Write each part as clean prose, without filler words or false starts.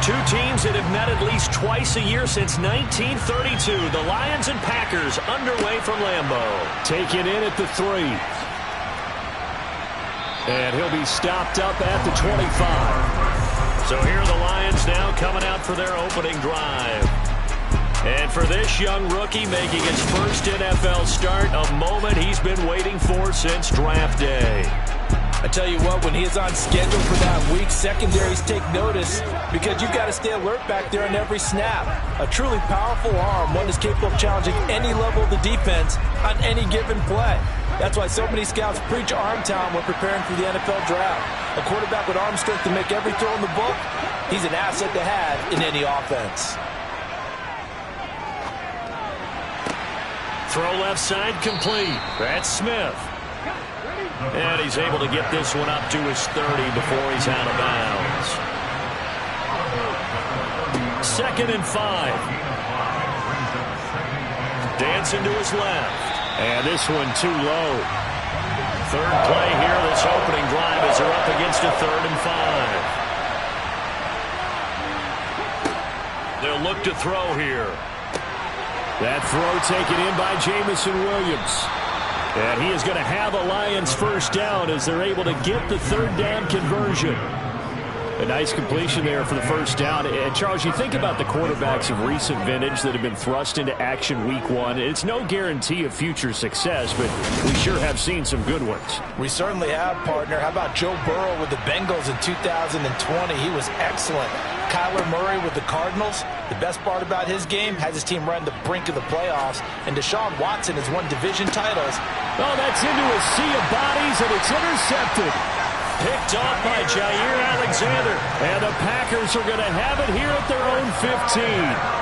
Two teams that have met at least twice a year since 1932. The Lions and Packers underway from Lambeau. Taken in at the 3. And he'll be stopped up at the 25. So here are the Lions now coming out for their opening drive. And for this young rookie making his first NFL start, a moment he's been waiting for since draft day. I tell you what, when he is on schedule for that week, secondaries take notice because you've got to stay alert back there on every snap. A truly powerful arm, one is capable of challenging any level of the defense on any given play. That's why so many scouts preach arm talent when preparing for the NFL draft. A quarterback with arm strength to make every throw in the book, he's an asset to have in any offense. Throw left side complete. That's Smith. And he's able to get this one up to his 30 before he's out of bounds. 2nd and 5. Dancing to his left. And this one too low. Third play here, this opening drive as they're up against a 3rd and 5. They'll look to throw here. That throw taken in by Jameson Williams. And he is going to have a Lions first down as they're able to get the 3rd down conversion. A nice completion there for the first down. And Charles, you think about the quarterbacks of recent vintage that have been thrust into action week 1. It's no guarantee of future success, but we sure have seen some good ones. We certainly have, partner. How about Joe Burrow with the Bengals in 2020? He was excellent. Kyler Murray with the Cardinals. The best part about his game, has his team right on the brink of the playoffs. And Deshaun Watson has won division titles. Oh, that's into a sea of bodies, and it's intercepted. Picked off by Jair Alexander. And the Packers are going to have it here at their own 15.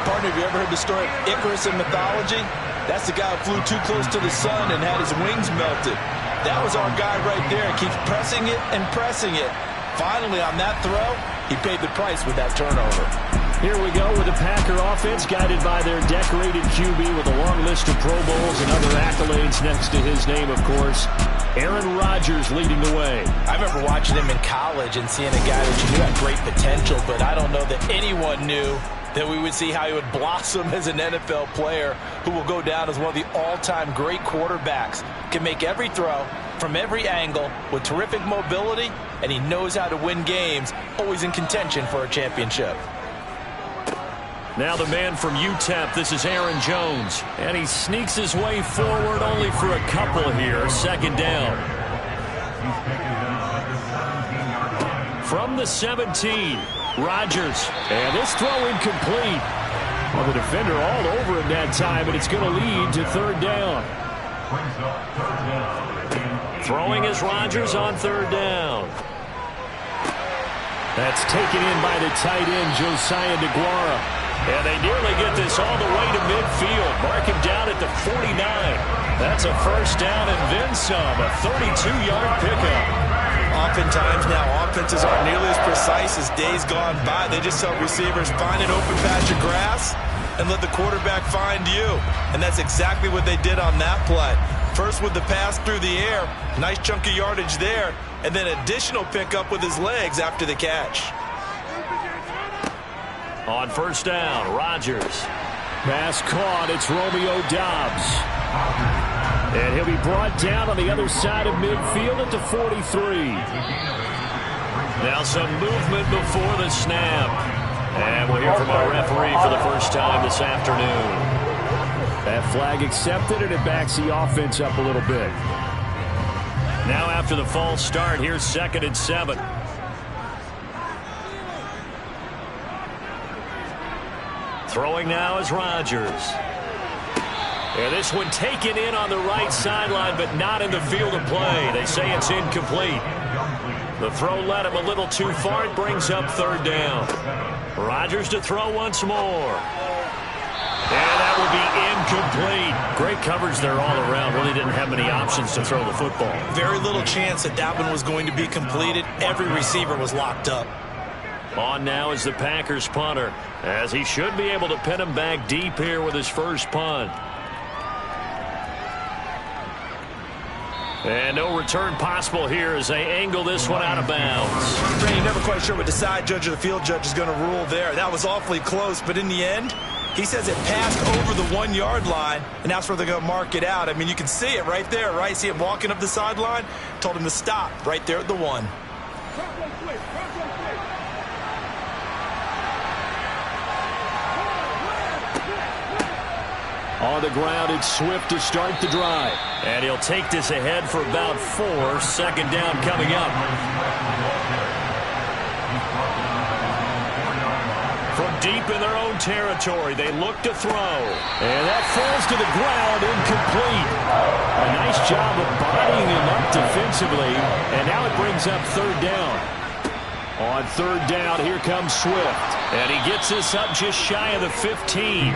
Partner, have you ever heard the story of Icarus in mythology? That's the guy who flew too close to the sun and had his wings melted. That was our guy right there. Keeps pressing it and pressing it. Finally, on that throw, he paid the price with that turnover. Here we go with the Packer offense guided by their decorated QB with a long list of Pro Bowls and other accolades next to his name, of course. Aaron Rodgers leading the way. I remember watching him in college and seeing a guy that you knew had great potential, but I don't know that anyone knew that we would see how he would blossom as an NFL player who will go down as one of the all-time great quarterbacks. Can make every throw from every angle with terrific mobility, and he knows how to win games, always in contention for a championship. Now the man from UTEP, this is Aaron Jones. And he sneaks his way forward only for a couple here. 2nd down. From the 17, Rodgers. And this throw incomplete. Well, the defender all over him that time, and it's going to lead to 3rd down. Throwing is Rodgers on 3rd down. That's taken in by the tight end, Josiah DeGuara. And they nearly get this all the way to midfield. Mark him down at the 49. That's a first down and then some. A 32-yard pickup. Oftentimes now, offenses aren't nearly as precise as days gone by. They just tell receivers, find an open patch of grass and let the quarterback find you. And that's exactly what they did on that play. First with the pass through the air. Nice chunk of yardage there. And then additional pickup with his legs after the catch. On first down, Rodgers. Pass caught. It's Romeo Doubs. And he'll be brought down on the other side of midfield at the 43. Now some movement before the snap. And we'll hear from our referee for the first time this afternoon. That flag accepted, and it backs the offense up a little bit. Now after the false start, here's 2nd and 7. Throwing now is Rodgers. And this one taken in on the right sideline, but not in the field of play. They say it's incomplete. The throw led him a little too far. It brings up 3rd down. Rodgers to throw once more. And that will be incomplete. Great coverage there all around. Really didn't have many options to throw the football. Very little chance that that one was going to be completed. Every receiver was locked up. On now is the Packers punter, as he should be able to pin him back deep here with his first punt. And no return possible here as they angle this one out of bounds. You're never quite sure what the side judge or the field judge is going to rule there. That was awfully close, but in the end, he says it passed over the 1 yard line, and that's where they're going to mark it out. I mean, you can see it right there, right? See him walking up the sideline? Told him to stop right there at the 1. On the ground, it's Swift to start the drive. And he'll take this ahead for about 4. Second down coming up. From deep in their own territory, they look to throw. And that falls to the ground, incomplete. A nice job of bodying him up defensively. And now it brings up third down. On third down, here comes Swift. And he gets this up just shy of the 15.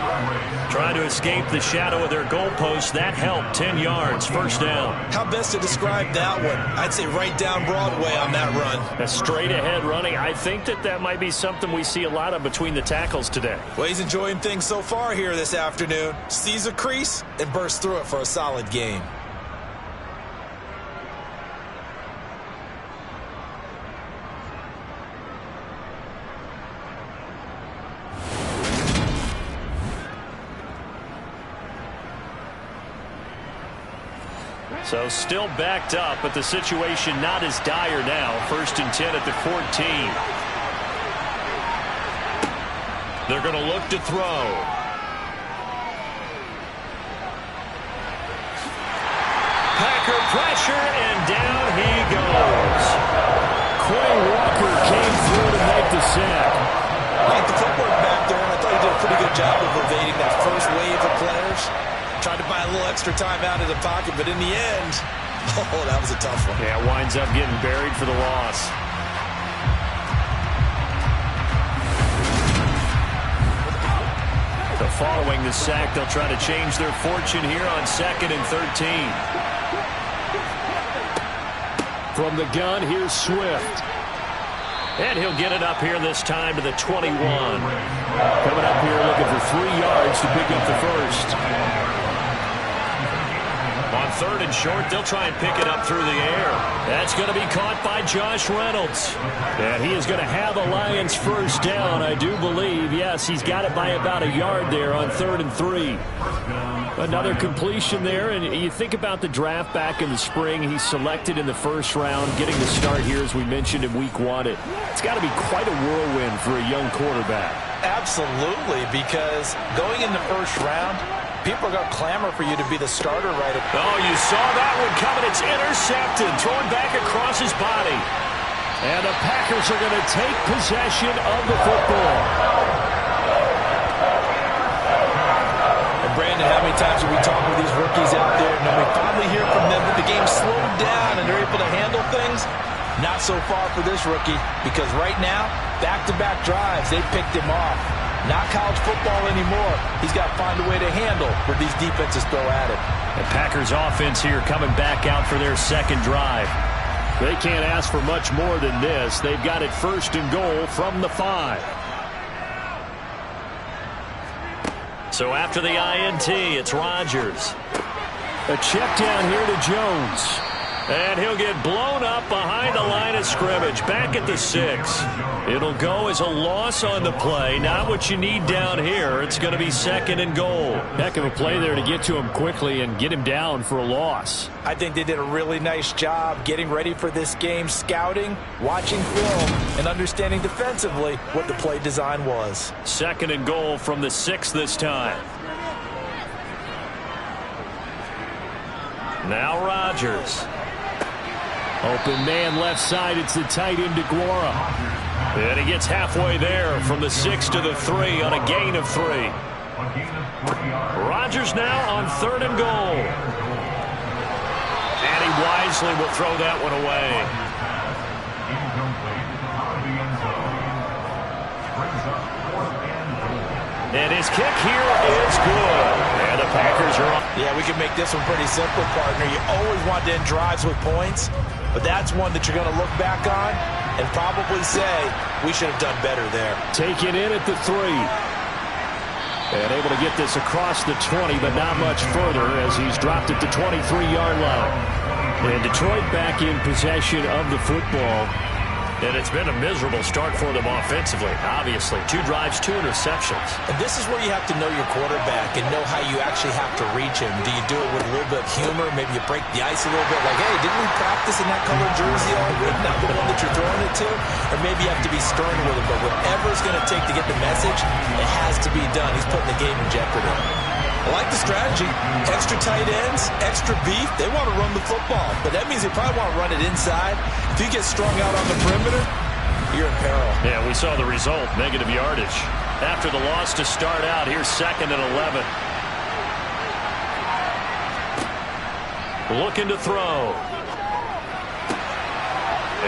Trying to escape the shadow of their goalpost. That helped. 10 yards. First down. How best to describe that one? I'd say right down Broadway on that run. A straight ahead running. I think that might be something we see a lot of between the tackles today. Well, he's enjoying things so far here this afternoon. Sees a crease and bursts through it for a solid gain. So still backed up, but the situation not as dire now. 1st and 10 at the 14. They're going to look to throw. Packer pressure, and down he goes. Quay Walker came through to make the sack. I like the footwork back there, and I thought he did a pretty good job of evading that first wave of players. Tried to buy a little extra time out of the pocket, but in the end, oh, that was a tough one. Yeah, winds up getting buried for the loss. So following the sack, they'll try to change their fortune here on 2nd and 13. From the gun, here's Swift. And he'll get it up here this time to the 21. Coming up here looking for 3 yards to pick up the first. On 3rd and short, they'll try and pick it up through the air. That's going to be caught by Josh Reynolds. And he is going to have a Lions first down, I do believe. Yes, he's got it by about a yard there on 3rd and 3. Another completion there, and you think about the draft back in the spring. He's selected in the first round, getting the start here, as we mentioned, in week 1. It's got to be quite a whirlwind for a young quarterback. Absolutely, because going in the first round, people are going to clamor for you to be the starter right at. Oh, you saw that one coming. It's intercepted. Thrown back across his body. And the Packers are going to take possession of the football. And Brandon, how many times have we talked with these rookies out there, and then we finally hear from them that the game slowed down and they're able to handle things? Not so far for this rookie, because right now, back-to-back drives, they picked him off. Not college football anymore. He's got to find a way to handle what these defenses throw at him. The Packers offense here coming back out for their second drive. They can't ask for much more than this. They've got it 1st and goal from the 5. So after the INT, it's Rodgers. A check down here to Jones. And he'll get blown up behind the line of scrimmage, back at the 6. It'll go as a loss on the play. Not what you need down here. It's going to be 2nd and goal. Heck of a play there to get to him quickly and get him down for a loss. I think they did a really nice job getting ready for this game, scouting, watching film, and understanding defensively what the play design was. 2nd and goal from the 6 this time. Now Rodgers. Open man left side. It's the tight end DeGuara. And he gets halfway there from the 6 to the 3 on a gain of 3. Rodgers now on 3rd and goal. And he wisely will throw that one away. And his kick here is good. And the Packers are up. Yeah, we can make this one pretty simple, partner. You always want to end drives with points, but that's one that you're going to look back on and probably say, we should have done better there. Taken in at the 3. And able to get this across the 20, but not much further as he's dropped it to 23-yard line. And Detroit back in possession of the football. And it's been a miserable start for them offensively, obviously. 2 drives, 2 interceptions. And this is where you have to know your quarterback and know how you actually have to reach him. Do you do it with a little bit of humor? Maybe you break the ice a little bit, like, hey, didn't we practice in that colored jersey all week, not the one that you're throwing it to? Or maybe you have to be stern with him. But whatever it's going to take to get the message, it has to be done. He's putting the game in jeopardy. I like the strategy. Extra tight ends, extra beef. They want to run the football, but that means they probably want to run it inside. If you get strung out on the perimeter, you're in peril. Yeah, we saw the result, negative yardage. After the loss to start out, here's 2nd and 11. Looking to throw.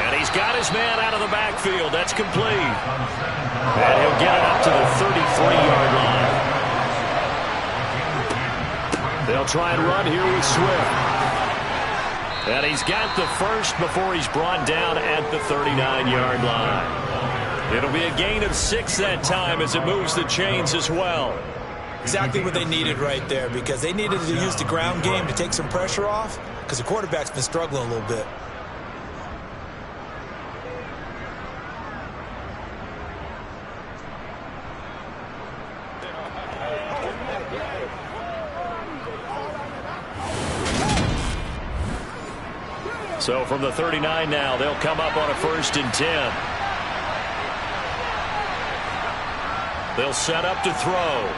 And he's got his man out of the backfield. That's complete. And he'll get it up to the 33-yard line. They'll try and run here with Swift. And he's got the first before he's brought down at the 39-yard line. It'll be a gain of 6 that time as it moves the chains as well. Exactly what they needed right there, because they needed to use the ground game to take some pressure off, because the quarterback's been struggling a little bit. So from the 39 now, they'll come up on a 1st and 10. They'll set up to throw.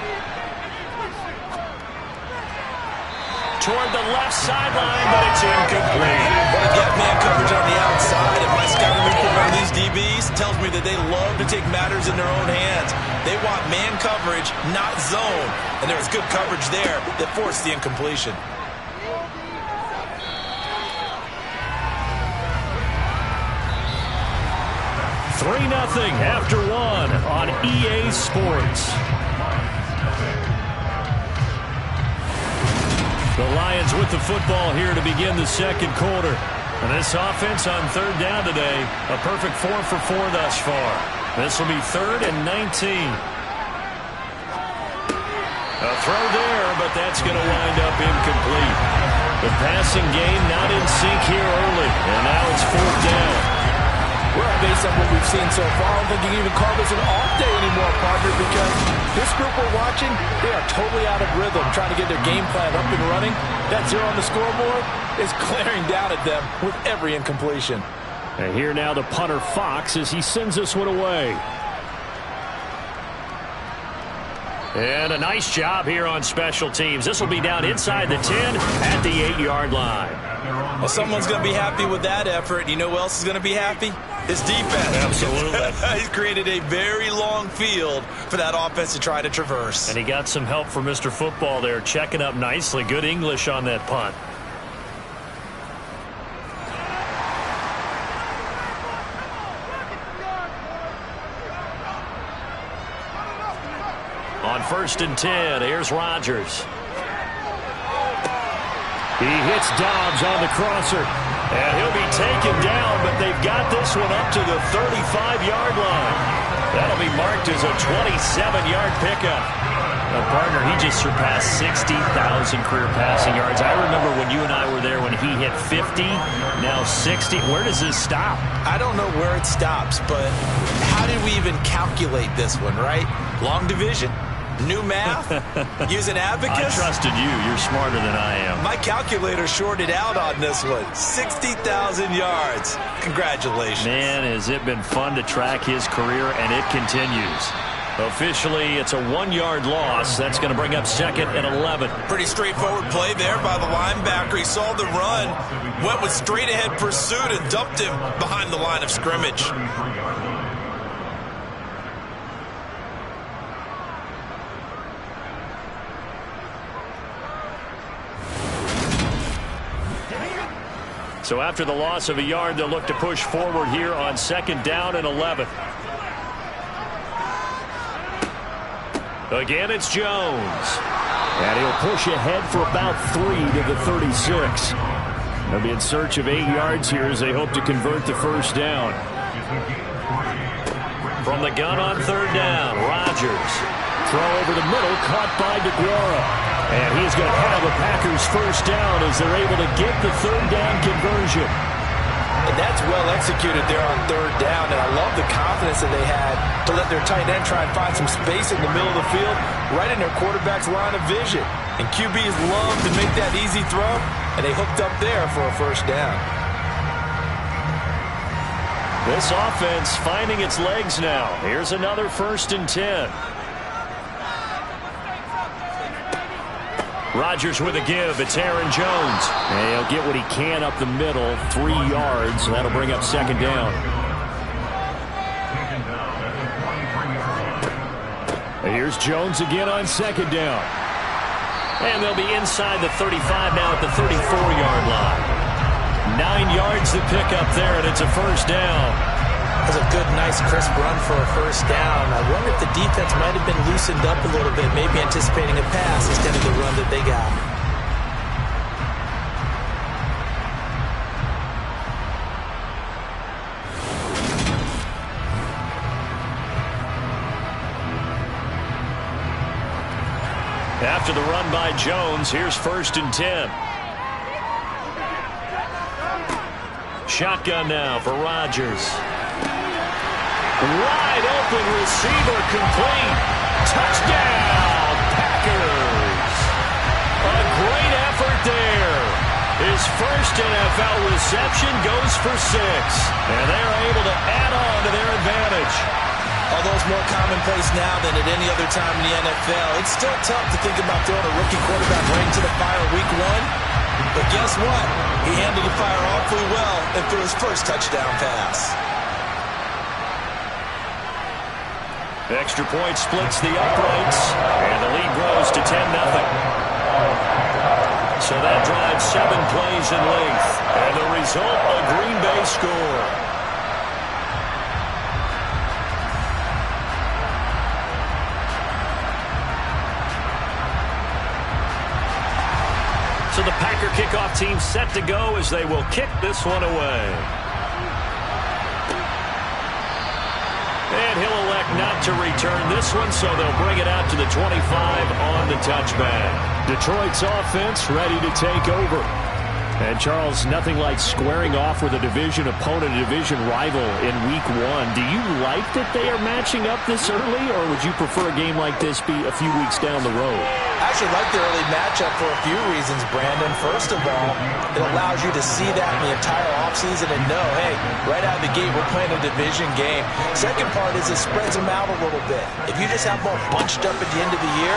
Toward the left sideline, but it's incomplete. Well, they've got man coverage on the outside, and my scouting report on these DBs tells me that they love to take matters in their own hands. They want man coverage, not zone. And there was good coverage there that forced the incompletion. 3-0 after 1 on EA Sports. The Lions with the football here to begin the 2nd quarter. And this offense on 3rd down today, a perfect 4 for 4 thus far. This will be 3rd and 19. A throw there, but that's going to wind up incomplete. The passing game not in sync here early, and now it's 4th down. Well, based on what we've seen so far, I don't think you can even call this an off day anymore, partner, because this group we're watching, they are totally out of rhythm, trying to get their game plan up and running. That 0 on the scoreboard is glaring down at them with every incompletion. And here now the punter Fox as he sends this one away. And a nice job here on special teams. This will be down inside the 10 at the 8-yard line. Well, someone's going to be happy with that effort. You know who else is going to be happy? His defense. Absolutely. He's created a very long field for that offense to try to traverse. And he got some help from Mr. Football there, checking up nicely. Good English on that punt. On 1st and 10, here's Rodgers. He hits Dobbs on the crosser, and he'll be taken down, but they've got this one up to the 35-yard line. That'll be marked as a 27-yard pickup. Now, partner, he just surpassed 60,000 career passing yards. I remember when you and I were there when he hit 50, now 60. Where does this stop? I don't know where it stops, but how did we even calculate this one, right? Long division? New math? Using abacus? I trusted you. You're smarter than I am. My calculator shorted out on this one. 60,000 yards. Congratulations. Man, has it been fun to track his career, and it continues. Officially, it's a 1-yard loss. That's going to bring up 2nd and 11. Pretty straightforward play there by the linebacker. He saw the run, went with straight-ahead pursuit, and dumped him behind the line of scrimmage. So after the loss of a yard, they'll look to push forward here on 2nd down and 11. Again, it's Jones. And he'll push ahead for about 3 to the 36. They'll be in search of 8 yards here as they hope to convert the 1st down. From the gun on 3rd down, Rodgers throw over the middle, caught by DeGuara. And he's going to have a Packers first down as they're able to get the third down conversion. And that's well executed there on third down, and I love the confidence that they had to let their tight end try and find some space in the middle of the field, right in their quarterback's line of vision. And QBs love to make that easy throw, and they hooked up there for a first down. This offense finding its legs now. Here's another 1st and 10. Rodgers with a give. It's Aaron Jones. And he'll get what he can up the middle, 3 yards. That'll bring up second down. And here's Jones again on second down. And they'll be inside the 35 now at the 34-yard line. 9 yards to pick up there, and it's a first down. That was a good, nice, crisp run for a first down. I wonder if the defense might have been loosened up a little bit, maybe anticipating a pass instead of the run that they got. After the run by Jones, here's 1st and 10. Shotgun now for Rodgers. Wide open receiver complete. Touchdown, Packers. A great effort there. His first NFL reception goes for 6. And they're able to add on to their advantage. Although it's more commonplace now than at any other time in the NFL, it's still tough to think about throwing a rookie quarterback right into the fire week 1. But guess what? He handled the fire awfully well and threw his first touchdown pass. Extra point splits the uprights, and the lead grows to 10-0. So that drives 7 plays in length, and the result, a Green Bay score. So the Packer kickoff team set to go as they will kick this one away. And he'll elect not to return this one, so they'll bring it out to the 25 on the touchback. Detroit's offense ready to take over. And, Charles, nothing like squaring off with a division opponent, a division rival in week 1. Do you like that they are matching up this early, or would you prefer a game like this be a few weeks down the road? I actually like the early matchup for a few reasons, Brandon. First of all, it allows you to see that in the entire offseason and know, hey, right out of the gate, we're playing a division game. Second part is it spreads them out a little bit. If you just have them all bunched up at the end of the year,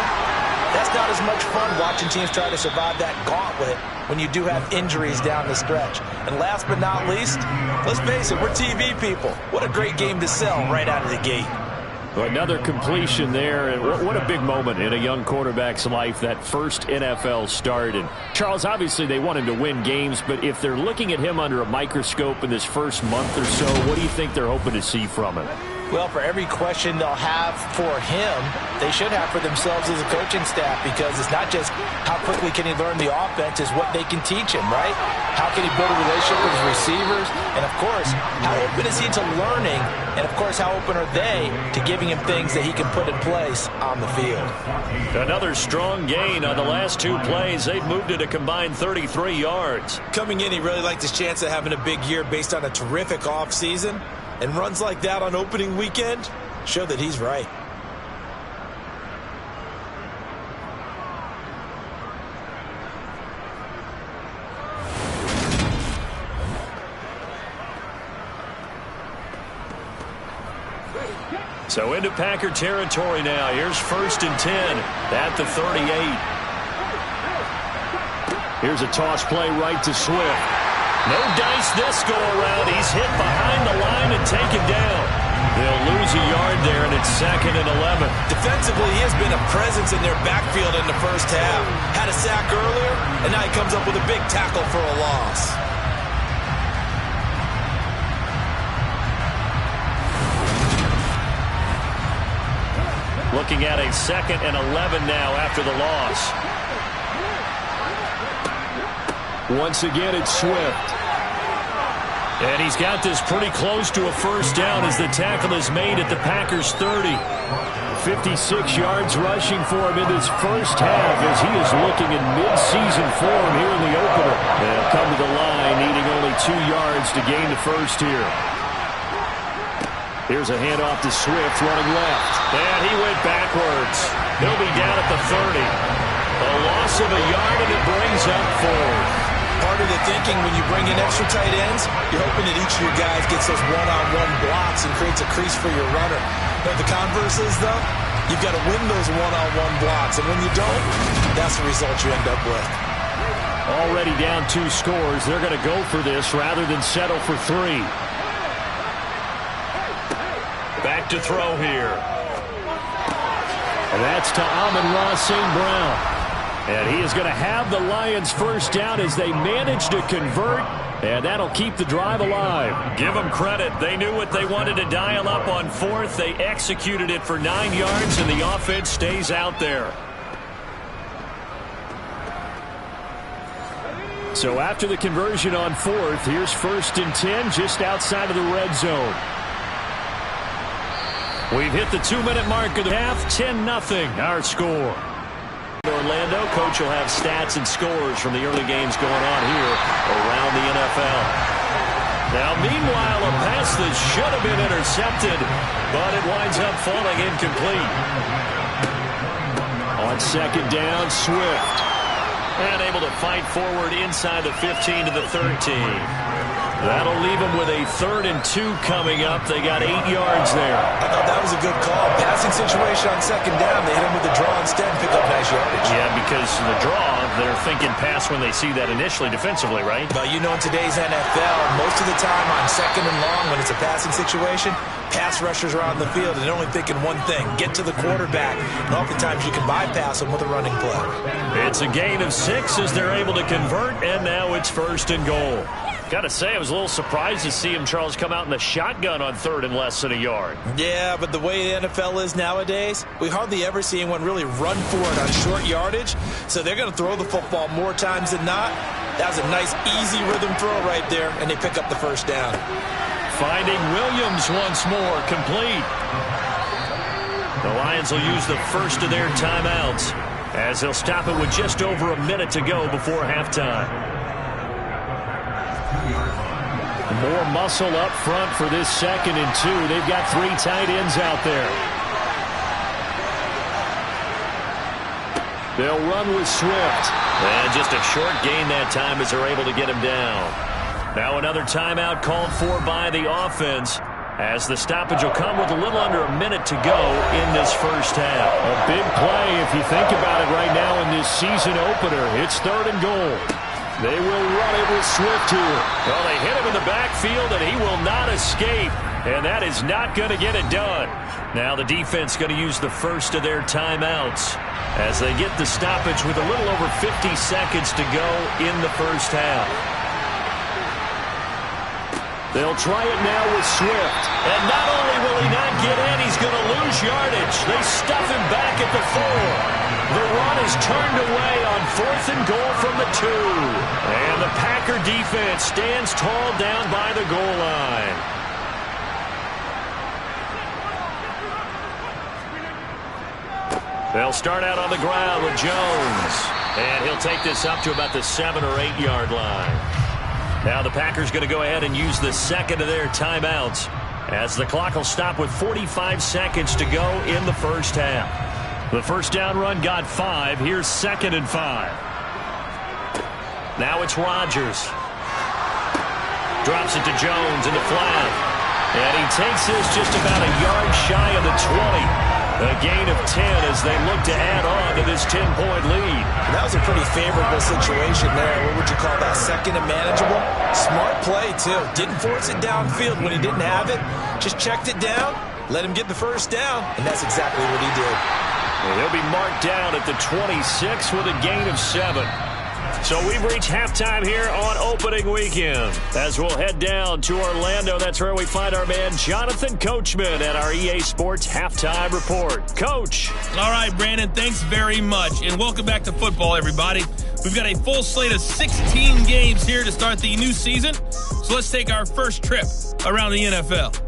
that's not as much fun watching teams try to survive that gauntlet when you do have injuries down the stretch. And last but not least, let's face it, we're TV people. What a great game to sell right out of the gate. Another completion there, and what a big moment in a young quarterback's life, that first NFL start. And Charles, obviously they want him to win games, but if they're looking at him under a microscope in this first month or so, what do you think they're hoping to see from him? Well, for every question they'll have for him, they should have for themselves as a coaching staff, because it's not just how quickly can he learn the offense, it's what they can teach him, right? How can he build a relationship with his receivers? And, of course, how open is he to learning? And, of course, how open are they to giving him things that he can put in place on the field? Another strong gain on the last 2 plays. They've moved it a combined 33 yards. Coming in, he really liked his chance of having a big year based on a terrific offseason. And runs like that on opening weekend show that he's right. So into Packer territory now. Here's 1st and 10 at the 38. Here's a toss play right to Swift. No dice this go around. He's hit behind the line and taken down. They'll lose a yard there, and it's 2nd and 11. Defensively, he has been a presence in their backfield in the first half. Had a sack earlier, and now he comes up with a big tackle for a loss. Looking at a 2nd and 11 now after the loss. Once again, it's Swift. And he's got this pretty close to a first down as the tackle is made at the Packers' 30. 56 yards rushing for him in this first half as he is looking in mid-season form here in the opener. They'll come to the line needing only 2 yards to gain the first here. Here's a handoff to Swift running left. And he went backwards. He'll be down at the 30. A loss of a yard, and it brings up 4. Part of the thinking when you bring in extra tight ends, you're hoping that each of your guys gets those one-on-one blocks and creates a crease for your runner. But the converse is, though, you've got to win those one-on-one blocks. And when you don't, that's the result you end up with. Already down 2 scores. They're going to go for this rather than settle for 3. Back to throw here. And that's to Amon-Ra St. Brown. And he is going to have the Lions first down as they manage to convert, and that'll keep the drive alive. Give them credit. They knew what they wanted to dial up on 4th. They executed it for 9 yards, and the offense stays out there. So after the conversion on 4th, here's 1st and 10 just outside of the red zone. We've hit the 2-minute mark of the half. 10-0 our score. Orlando, coach will have stats and scores from the early games going on here around the NFL. Now, meanwhile, a pass that should have been intercepted, but it winds up falling incomplete. On 2nd down, Swift. And able to fight forward inside the 15 to the 13. That'll leave them with a 3rd and 2 coming up. They got 8 yards there. I thought that was a good call. Passing situation on 2nd down. They hit him with the draw instead and pick up nice yardage. Yeah, because the draw, they're thinking pass when they see that initially defensively, right? But you know, in today's NFL, most of the time on 2nd and long, when it's a passing situation, pass rushers are on the field and they're only thinking one thing, get to the quarterback. And oftentimes you can bypass them with a running play. It's a gain of 6 as they're able to convert, and now it's 1st and goal. Got to say, I was a little surprised to see him, Charles, come out in the shotgun on 3rd and less than a yard. Yeah, but the way the NFL is nowadays, we hardly ever see anyone really run for it on short yardage. So they're going to throw the football more times than not. That was a nice, easy rhythm throw right there, and they pick up the first down. Finding Williams once more, complete. The Lions will use the first of their timeouts as they'll stop it with just over a minute to go before halftime. More muscle up front for this 2nd and 2. They've got 3 tight ends out there. They'll run with Swift. And just a short gain that time as they're able to get him down. Now another timeout called for by the offense as the stoppage will come with a little under a minute to go in this first half. A big play if you think about it right now in this season opener. It's 3rd and goal. They will run it with Swift here. Well, they hit him in the backfield, and he will not escape. And that is not going to get it done. Now the defense going to use the first of their timeouts as they get the stoppage with a little over 50 seconds to go in the first half. They'll try it now with Swift. And not only will he not get in, he's going to lose yardage. They stuff him back at the 4. The run is turned away on 4th and goal from the 2. And the Packer defense stands tall down by the goal line. They'll start out on the ground with Jones. And he'll take this up to about the 7 or 8 yard line. Now the Packers going to go ahead and use the 2nd of their timeouts as the clock will stop with 45 seconds to go in the first half. The first down run got 5. Here's 2nd and 5. Now it's Rodgers. Drops it to Jones in the flat. And he takes this just about a yard shy of the 20. A gain of 10 as they look to add on to this 10-point lead. That was a pretty favorable situation there. What would you call that? 2nd and manageable? Smart play, too. Didn't force it downfield when he didn't have it. Just checked it down, let him get the first down, and that's exactly what he did. And he'll be marked down at the 26 with a gain of 7. So we've reached halftime here on opening weekend. As we'll head down to Orlando, that's where we find our man Jonathan Coachman at our EA Sports Halftime Report. Coach. All right, Brandon, thanks very much. And welcome back to football, everybody. We've got a full slate of 16 games here to start the new season. So let's take our first trip around the NFL.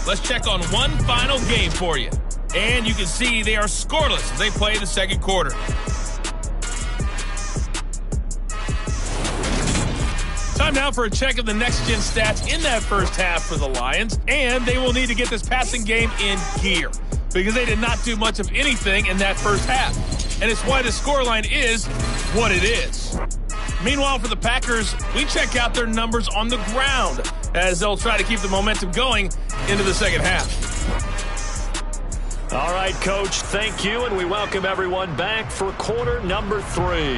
Let's check on one final game for you. And you can see they are scoreless as they play the second quarter. Time now for a check of the next-gen stats in that first half for the Lions. And they will need to get this passing game in gear because they did not do much of anything in that first half. And it's why the scoreline is what it is. Meanwhile, for the Packers, we check out their numbers on the ground as they'll try to keep the momentum going into the second half. All right, Coach, thank you, and we welcome everyone back for quarter number 3.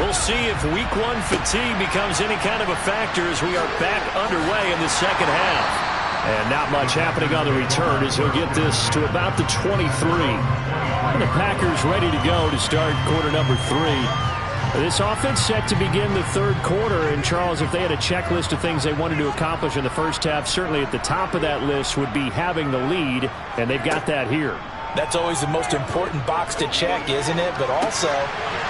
We'll see if week 1 fatigue becomes any kind of a factor as we are back underway in the second half. And not much happening on the return as he'll get this to about the 23. And the Packers ready to go to start quarter number 3. This offense set to begin the third quarter, and Charles, if they had a checklist of things they wanted to accomplish in the first half, certainly at the top of that list would be having the lead, and they've got that here. That's always the most important box to check, isn't it? But also,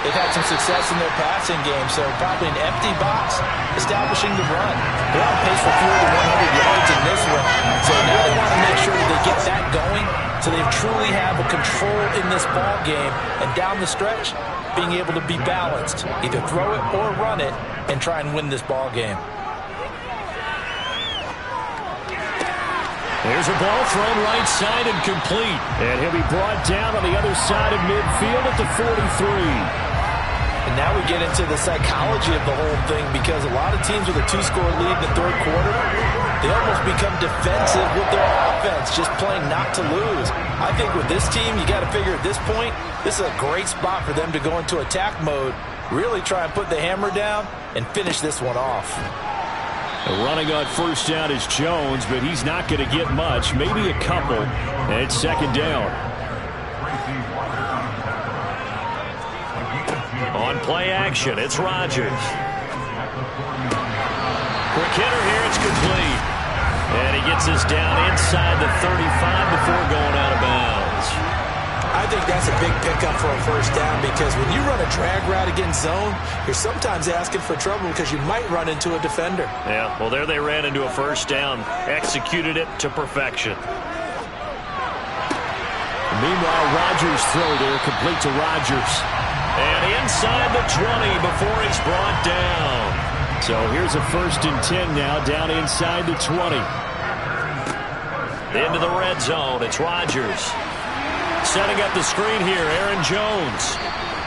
they've had some success in their passing game, so probably an empty box, establishing the run. They're on pace for fewer than 100 yards in this one, so now they want to make sure that they get that going so they truly have a control in this ball game, and down the stretch, being able to be balanced, either throw it or run it, and try and win this ball game. There's a ball thrown right side and complete. And he'll be brought down on the other side of midfield at the 43. And now we get into the psychology of the whole thing because a lot of teams with a 2-score lead in the third quarter, they almost become defensive with their offense, just playing not to lose. I think with this team, you got to figure at this point, this is a great spot for them to go into attack mode, really try and put the hammer down and finish this one off. Running on first down is Jones, but he's not going to get much, maybe a couple, and it's second down. On play action, it's Rodgers. Quick hitter here, it's complete. And he gets us down inside the 35 before going out of bounds. I think that's a big pickup for a first down because when you run a drag route against zone, you're sometimes asking for trouble because you might run into a defender. Yeah, well, there they ran into a first down, executed it to perfection. Meanwhile, Rodgers' throw there, complete to Rodgers. And inside the 20 before he's brought down. So here's a 1st and 10 now, down inside the 20. Into the red zone, it's Rodgers. Setting up the screen here, Aaron Jones.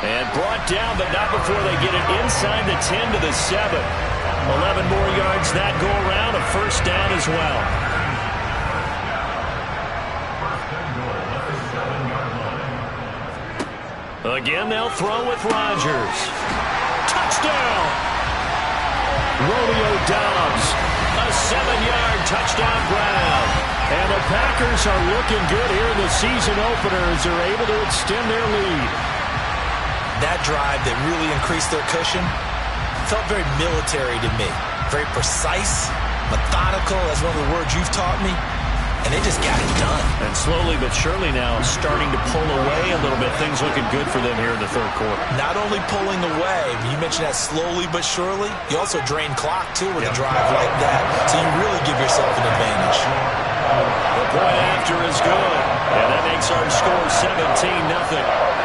And brought down, but not before they get it inside the 10 to the 7. 11 more yards that go around, a first down as well. Again, they'll throw with Rodgers. Touchdown! Romeo Doubs, a 7-yard touchdown grab. And the Packers are looking good here in the season opener as they're able to extend their lead. That drive that really increased their cushion felt very military to me. Very precise, methodical, that's one of the words you've taught me. And they just got it done. And slowly but surely now starting to pull away a little bit. Things looking good for them here in the third quarter. Not only pulling away, you mentioned that slowly but surely, you also drain clock too with a drive like that. So you really give yourself an advantage. The point after is good. And that makes our score 17-0.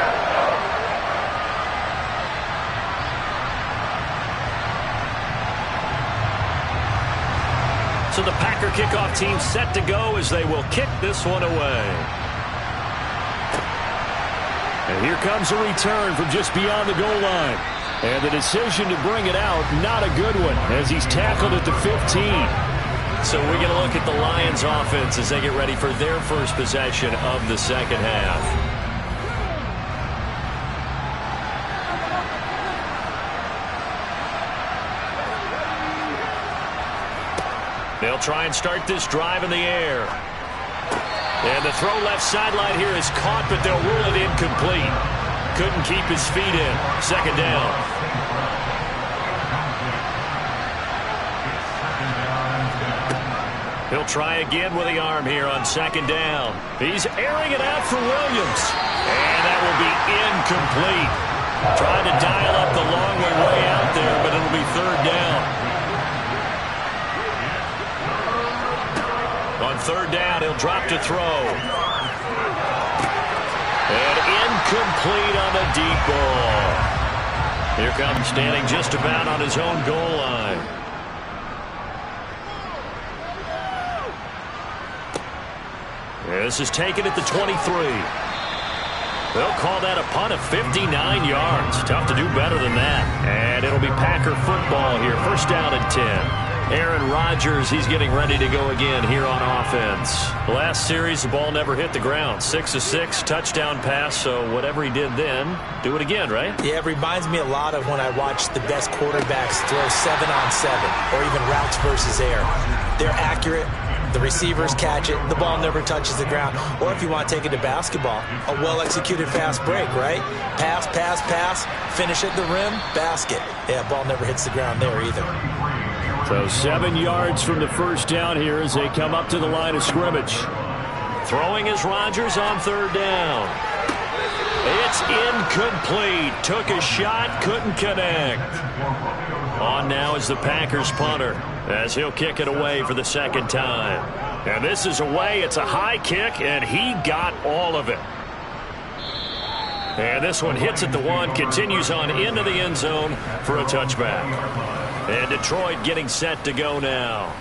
So the Packer kickoff team set to go as they will kick this one away. And here comes a return from just beyond the goal line. And the decision to bring it out, not a good one, as he's tackled at the 15. So we're going to look at the Lions offense as they get ready for their first possession of the second half. They'll try and start this drive in the air. And the throw left sideline here is caught, but they'll rule it incomplete. Couldn't keep his feet in. Second down. He'll try again with the arm here on second down. He's airing it out for Williams. And that will be incomplete. Trying to dial up the long way out there, but it'll be third down. On third down, he'll drop to throw. And incomplete on the deep ball. Here comes standing just about on his own goal line. This is taken at the 23. They'll call that a punt of 59 yards. Tough to do better than that. And it'll be Packer football here. First down and 10. Aaron Rodgers, he's getting ready to go again here on offense. Last series, the ball never hit the ground. 6 of 6, touchdown pass. So whatever he did then, do it again, right? Yeah, it reminds me a lot of when I watched the best quarterbacks throw 7-on-7 or even routes versus air. They're accurate. The receivers catch it. The ball never touches the ground. Or if you want to take it to basketball, a well-executed fast break, right? Pass, pass, pass, finish at the rim, basket. Yeah, ball never hits the ground there either. So 7 yards from the first down here as they come up to the line of scrimmage. Throwing is Rodgers on third down. It's incomplete. Took a shot, couldn't connect. On now is the Packers punter as he'll kick it away for the second time. And this is away. It's a high kick, and he got all of it. And this one hits at the 1, continues on into the end zone for a touchback. And Detroit getting set to go now.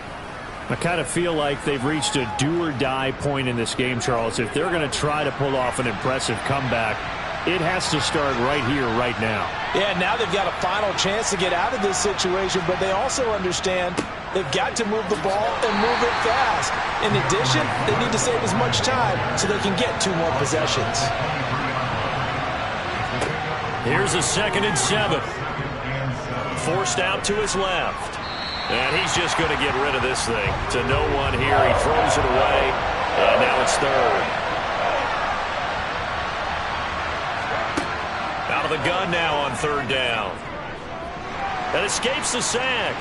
I kind of feel like they've reached a do-or-die point in this game, Charles. If they're going to try to pull off an impressive comeback, it has to start right here, right now. Yeah, now they've got a final chance to get out of this situation, but they also understand they've got to move the ball and move it fast. In addition, they need to save as much time so they can get 2 more possessions. Here's a 2nd and 7. Forced out to his left. And he's just going to get rid of this thing. To no one here. He throws it away. And now it's third. Out of the gun now on third down. And escapes the sack.